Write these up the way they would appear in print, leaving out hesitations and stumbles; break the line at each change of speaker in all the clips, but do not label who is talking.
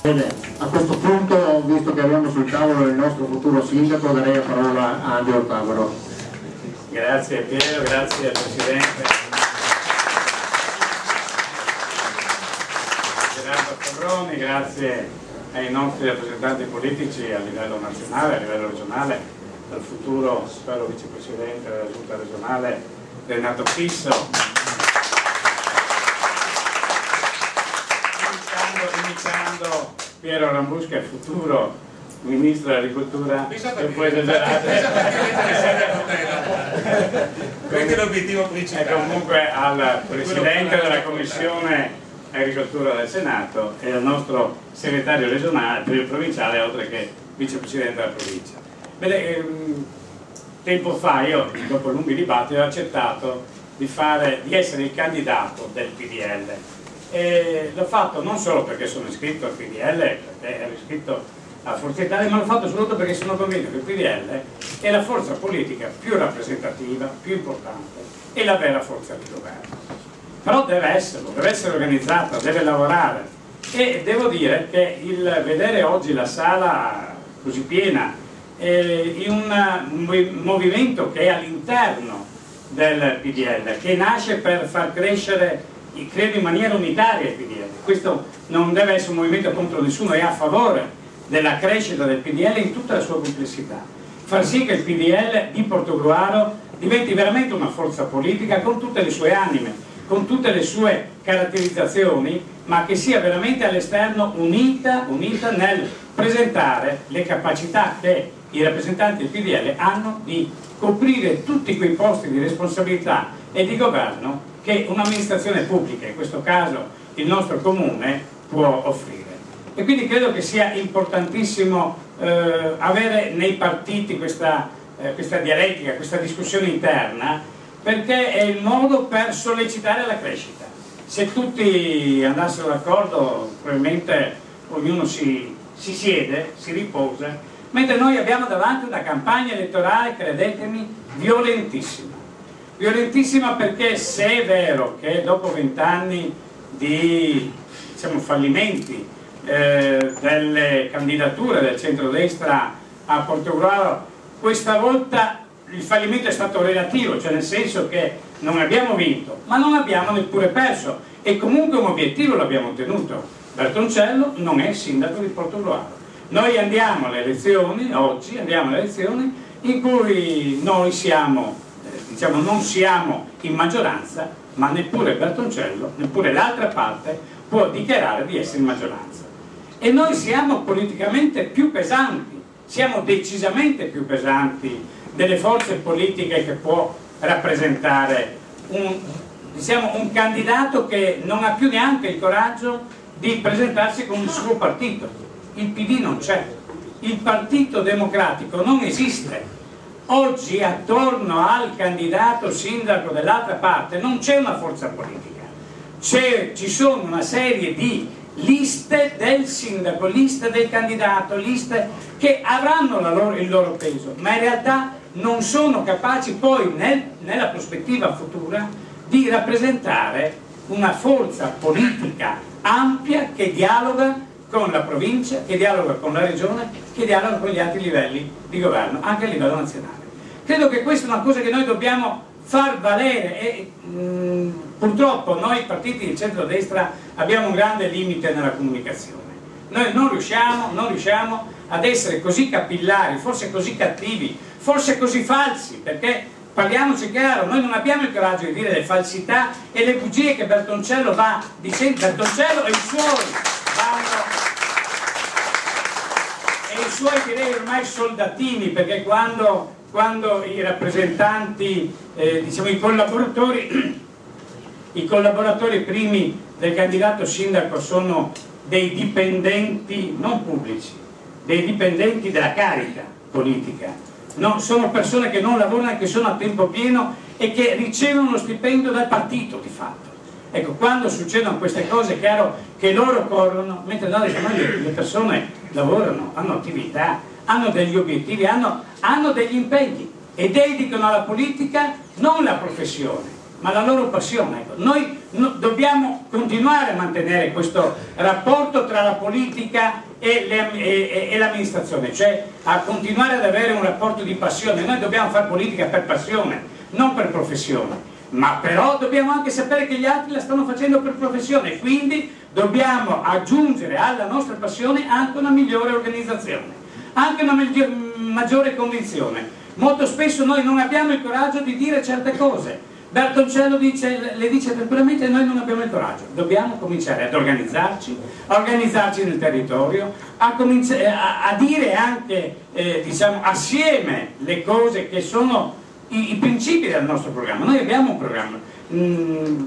Bene, a questo punto, visto che abbiamo sul tavolo il nostro futuro sindaco, darei la parola a Andrea Ottavaro.
Grazie Piero, grazie Presidente. Gerardo Corroni, grazie ai nostri rappresentanti politici a livello nazionale, a livello regionale, al futuro, spero, vicepresidente della giunta regionale Renato Fisso. Imitando Piero Rambusca, il futuro Ministro dell'Agricoltura, che può esagerare.
Questo è l'obiettivo principale.
E comunque al Presidente della Commissione Agricoltura del Senato e al nostro segretario regionale, provinciale, oltre che vicepresidente della provincia. Bene, tempo fa io, dopo lunghi dibattiti, ho accettato di essere il candidato del PDL. E l'ho fatto non solo perché sono iscritto al PDL, perché ero iscritto a Forza Italia, ma l'ho fatto soprattutto perché sono convinto che il PDL è la forza politica più rappresentativa, più importante e la vera forza di governo. Però deve essere organizzata, deve lavorare, e devo dire che il vedere oggi la sala così piena in un movimento che è all'interno del PDL, che nasce per far crescere, credo, in maniera unitaria il PDL. Questo non deve essere un movimento contro nessuno, è a favore della crescita del PDL in tutta la sua complessità. Far sì che il PDL di Portogruaro diventi veramente una forza politica con tutte le sue anime, con tutte le sue caratterizzazioni, ma che sia veramente all'esterno unita nel presentare le capacità che i rappresentanti del PDL hanno di coprire tutti quei posti di responsabilità e di governo che un'amministrazione pubblica, in questo caso il nostro comune, può offrire. E quindi credo che sia importantissimo avere nei partiti questa dialettica, questa discussione interna, perché è il modo per sollecitare la crescita. Se tutti andassero d'accordo, probabilmente ognuno si siede, si riposa, mentre noi abbiamo davanti una campagna elettorale, credetemi, violentissima, perché se è vero che dopo 20 anni di, diciamo, fallimenti delle candidature del centrodestra a Portogruaro, questa volta il fallimento è stato relativo, cioè nel senso che non abbiamo vinto, ma non abbiamo neppure perso, e comunque un obiettivo l'abbiamo ottenuto. Bertoncello non è sindaco di Portogruaro. Noi andiamo alle elezioni, oggi andiamo alle elezioni in cui noi siamo, diciamo, non siamo in maggioranza, ma neppure Bertoncello, neppure l'altra parte può dichiarare di essere in maggioranza. E noi siamo politicamente più pesanti, siamo decisamente più pesanti delle forze politiche che può rappresentare un candidato che non ha più neanche il coraggio di presentarsi con il suo partito. Il PD non c'è, il Partito Democratico non esiste. Oggi attorno al candidato sindaco dell'altra parte non c'è una forza politica, ci sono una serie di liste del sindaco, liste del candidato, liste che avranno il loro peso, ma in realtà non sono capaci poi nella prospettiva futura di rappresentare una forza politica ampia che dialoga con la provincia, che dialoga con la regione, che dialoga con gli altri livelli di governo, anche a livello nazionale. Credo che questa è una cosa che noi dobbiamo far valere e purtroppo noi partiti di centrodestra abbiamo un grande limite nella comunicazione. Noi non riusciamo ad essere così capillari, forse così cattivi, forse così falsi, perché parliamoci chiaro, noi non abbiamo il coraggio di dire le falsità e le bugie che Bertoncello va dicendo. Bertoncello e i suoi direi ormai soldatini, perché quando i rappresentanti, diciamo i collaboratori primi del candidato sindaco sono dei dipendenti non pubblici, dei dipendenti della carica politica, no, sono persone che non lavorano, che sono a tempo pieno e che ricevono lo stipendio dal partito di fatto. Ecco, quando succedono queste cose è chiaro che loro corrono, mentre noi le persone lavorano, hanno attività, hanno degli obiettivi, hanno degli impegni e dedicano alla politica non la professione, ma la loro passione. Ecco. Noi dobbiamo continuare a mantenere questo rapporto tra la politica e l'amministrazione, cioè a continuare ad avere un rapporto di passione. Noi dobbiamo fare politica per passione, non per professione, ma però dobbiamo anche sapere che gli altri la stanno facendo per professione, quindi dobbiamo aggiungere alla nostra passione anche una migliore organizzazione, anche una maggiore convinzione. Molto spesso noi non abbiamo il coraggio di dire certe cose. Bertoncello le dice tranquillamente, noi non abbiamo il coraggio. Dobbiamo cominciare ad organizzarci nel territorio, a dire anche diciamo, assieme le cose che sono i principi del nostro programma. Noi abbiamo un programma,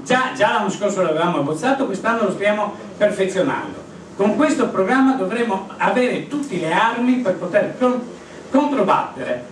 già l'anno scorso l'avevamo abbozzato, quest'anno lo stiamo perfezionando. Con questo programma dovremo avere tutte le armi per poter controbattere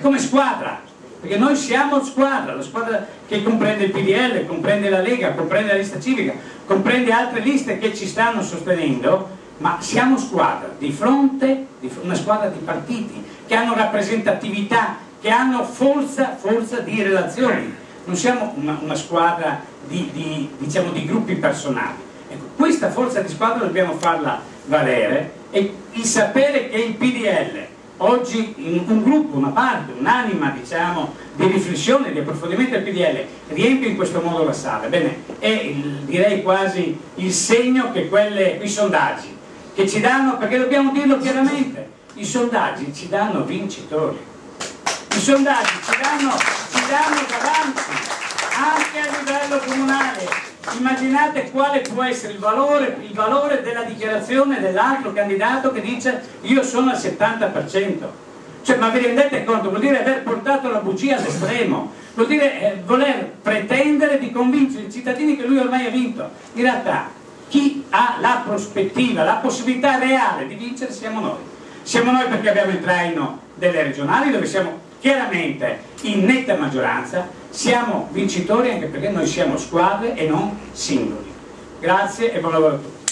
come squadra, perché noi siamo squadra, la squadra che comprende il PDL, comprende la Lega, comprende la lista civica, comprende altre liste che ci stanno sostenendo, ma siamo squadra di fronte, una squadra di partiti che hanno rappresentatività, che hanno forza di relazioni, non siamo una squadra diciamo, di gruppi personali. Ecco, questa forza di squadra dobbiamo farla valere, e il sapere che il PDL oggi un gruppo, una parte, un'anima diciamo, di riflessione, di approfondimento del PDL riempie in questo modo la sala. Bene, è direi quasi il segno che quei sondaggi che ci danno, perché dobbiamo dirlo chiaramente, i sondaggi ci danno vincitori, i sondaggi ci danno davanti anche a livello comunale. Immaginate quale può essere il valore della dichiarazione dell'altro candidato che dice io sono al 70%. Cioè, ma vi rendete conto? Vuol dire aver portato la bugia all'estremo, vuol dire voler pretendere di convincere i cittadini che lui ormai ha vinto. In realtà chi ha la prospettiva, la possibilità reale di vincere siamo noi. Siamo noi perché abbiamo il traino delle regionali dove siamo chiaramente in netta maggioranza, siamo vincitori anche perché noi siamo squadre e non singoli. Grazie e buon lavoro a tutti.